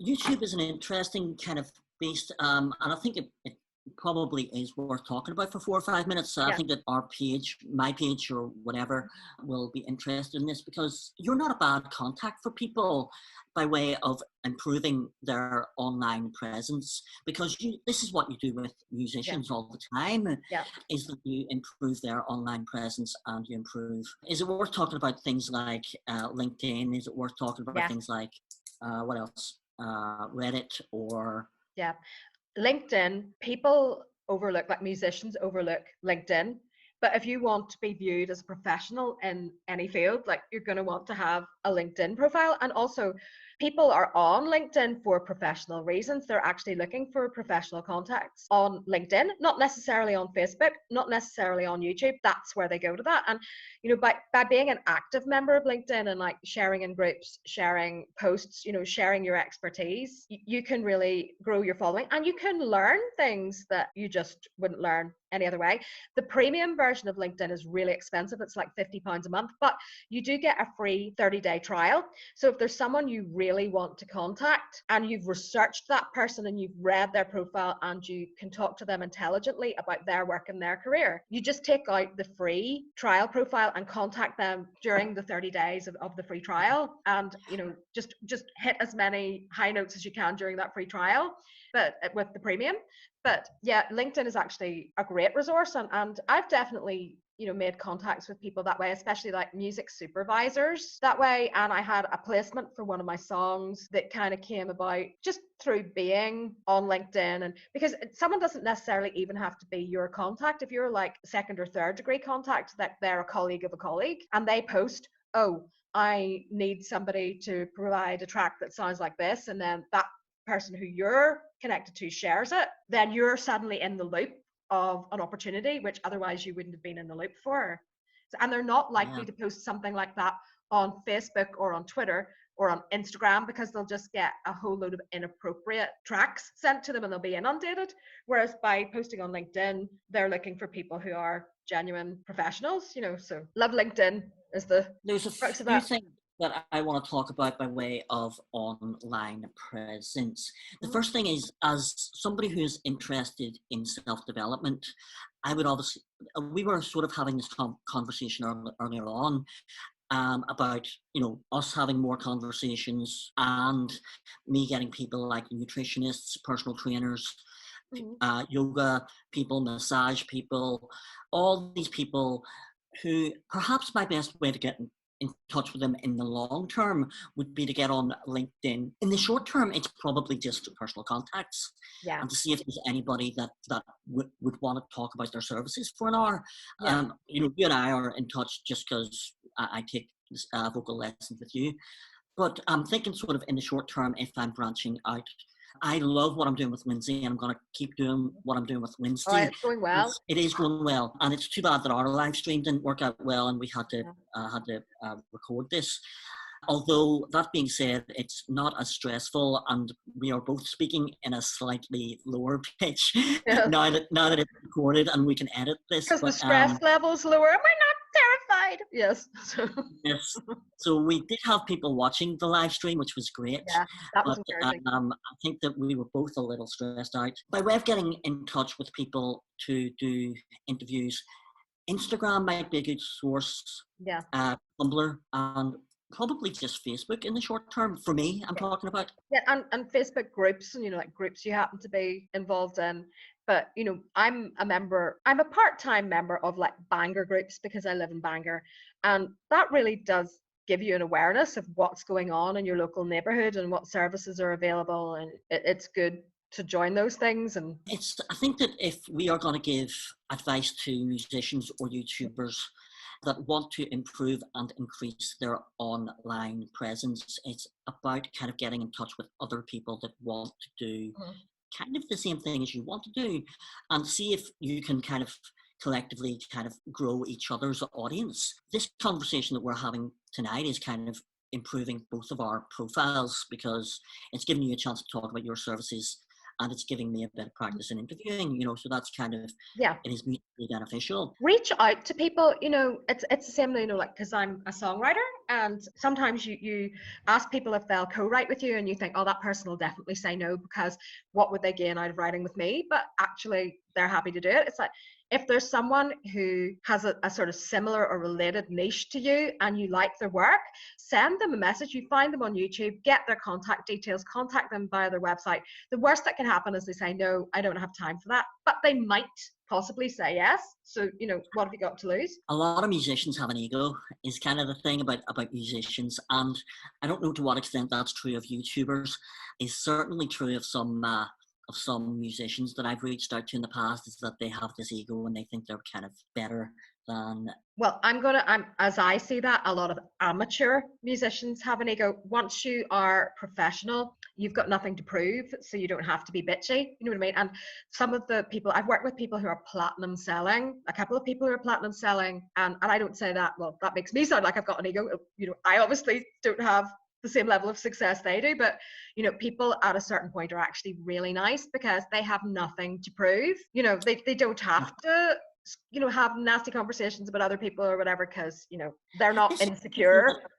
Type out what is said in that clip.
YouTube is an interesting kind of beast, and I think it probably is worth talking about for 4 or 5 minutes. So I Yeah. think that our page, my page or whatever, will be interested in this because you're not a bad contact for people by way of improving their online presence, because this is what you do with musicians all the time, Yeah. is that you improve their online presence and you improve. Is it worth talking about things like LinkedIn? Is it worth talking about things like what else? Reddit or LinkedIn, people overlook, like musicians overlook LinkedIn. But if you want to be viewed as a professional in any field, like you're going to want to have a LinkedIn profile. And also, people are on LinkedIn for professional reasons. They're actually looking for professional contacts on LinkedIn, not necessarily on Facebook, not necessarily on YouTube. That's where they go to that. And, by being an active member of LinkedIn and like sharing in groups, sharing posts, sharing your expertise, you can really grow your following and you can learn things that you just wouldn't learn any other way. The premium version of LinkedIn is really expensive. It's like £50 a month, but you do get a free 30-day trial. So if there's someone you really want to contact and you've researched that person and you've read their profile and you can talk to them intelligently about their work and their career, you just take out the free trial profile and contact them during the 30 days of the free trial. And, just hit as many high notes as you can during that free trial, but with the premium. But yeah, LinkedIn is actually a great resource. And I've definitely, made contacts with people that way, especially like music supervisors that way. And I had a placement for one of my songs that kind of came about just through being on LinkedIn. And because someone doesn't necessarily even have to be your contact. If you're like second or third degree contact, that they're a colleague of a colleague and they post, oh, I need somebody to provide a track that sounds like this. And then that person who you're connected to shares it, then you're suddenly in the loop of an opportunity, which otherwise you wouldn't have been in the loop for. And they're not likely to post something like that on Facebook or on Twitter or on Instagram because they'll just get a whole load of inappropriate tracks sent to them and they'll be inundated. Whereas by posting on LinkedIn, they're looking for people who are genuine professionals, so love LinkedIn is the crux of that. Things that I want to talk about by way of online presence. The first thing is, as somebody who's interested in self-development, I would obviously, we were sort of having this conversation earlier on about, us having more conversations and me getting people like nutritionists, personal trainers, yoga people, massage people, all these people who perhaps my best way to get in touch with them in the long term would be to get on LinkedIn. In the short term, it's probably just personal contacts and to see if there's anybody that would want to talk about their services for an hour. You and I are in touch just because I take vocal lessons with you. But I'm thinking sort of in the short term, if I'm branching out, I love what I'm doing with Lindsay and I'm going to keep doing what I'm doing with Wednesday. Oh, it's going well. It is going well. And it's too bad that our live stream didn't work out well and we had to record this. Although that being said, it's not as stressful and we are both speaking in a slightly lower pitch now that it's recorded and we can edit this. Because the stress level's lower. Am I not terrified? Yes. Yes. So we did have people watching the live stream, which was great. Yeah, that was encouraging. I think that we were both a little stressed out. By way of getting in touch with people to do interviews, Instagram might be a good source. Yeah. Tumblr and probably just Facebook in the short term for me. I'm talking about. Yeah, and Facebook groups and like groups you happen to be involved in. But I'm a part-time member of like Bangor groups because I live in Bangor, and that really does give you an awareness of what's going on in your local neighborhood and what services are available, and it's good to join those things. And I think that if we are going to give advice to musicians or YouTubers that want to improve and increase their online presence, it's about kind of getting in touch with other people that want to do kind of the same thing as you want to do and see if you can kind of collectively kind of grow each other's audience. This conversation that we're having tonight is kind of improving both of our profiles because it's giving you a chance to talk about your services and it's giving me a bit of practice in interviewing, so that's kind of, Yeah. it is mutually beneficial. Reach out to people, it's the same, like, because I'm a songwriter, and sometimes you ask people if they'll co-write with you, and you think, oh, that person will definitely say no, because what would they gain out of writing with me? But actually they're happy to do it. It's like, if there's someone who has a sort of similar or related niche to you and you like their work, send them a message. You find them on YouTube, get their contact details, contact them via their website. The worst that can happen is they say, no, I don't have time for that, but they might possibly say yes. So, what have you got to lose? A lot of musicians have an ego, is kind of the thing about musicians, and I don't know to what extent that's true of YouTubers. It's certainly true of some musicians that I've reached out to in the past, is that they have this ego and they think they're kind of better than. Well, as I see that, a lot of amateur musicians have an ego. Once you are professional, you've got nothing to prove, so you don't have to be bitchy. You know what I mean? And some of the people, I've worked with people who are platinum selling, a couple of people who are platinum selling, and I don't say that, well, that makes me sound like I've got an ego. I obviously don't have the same level of success they do, but people at a certain point are actually really nice because they have nothing to prove. They don't have to have nasty conversations about other people or whatever, because they're not insecure.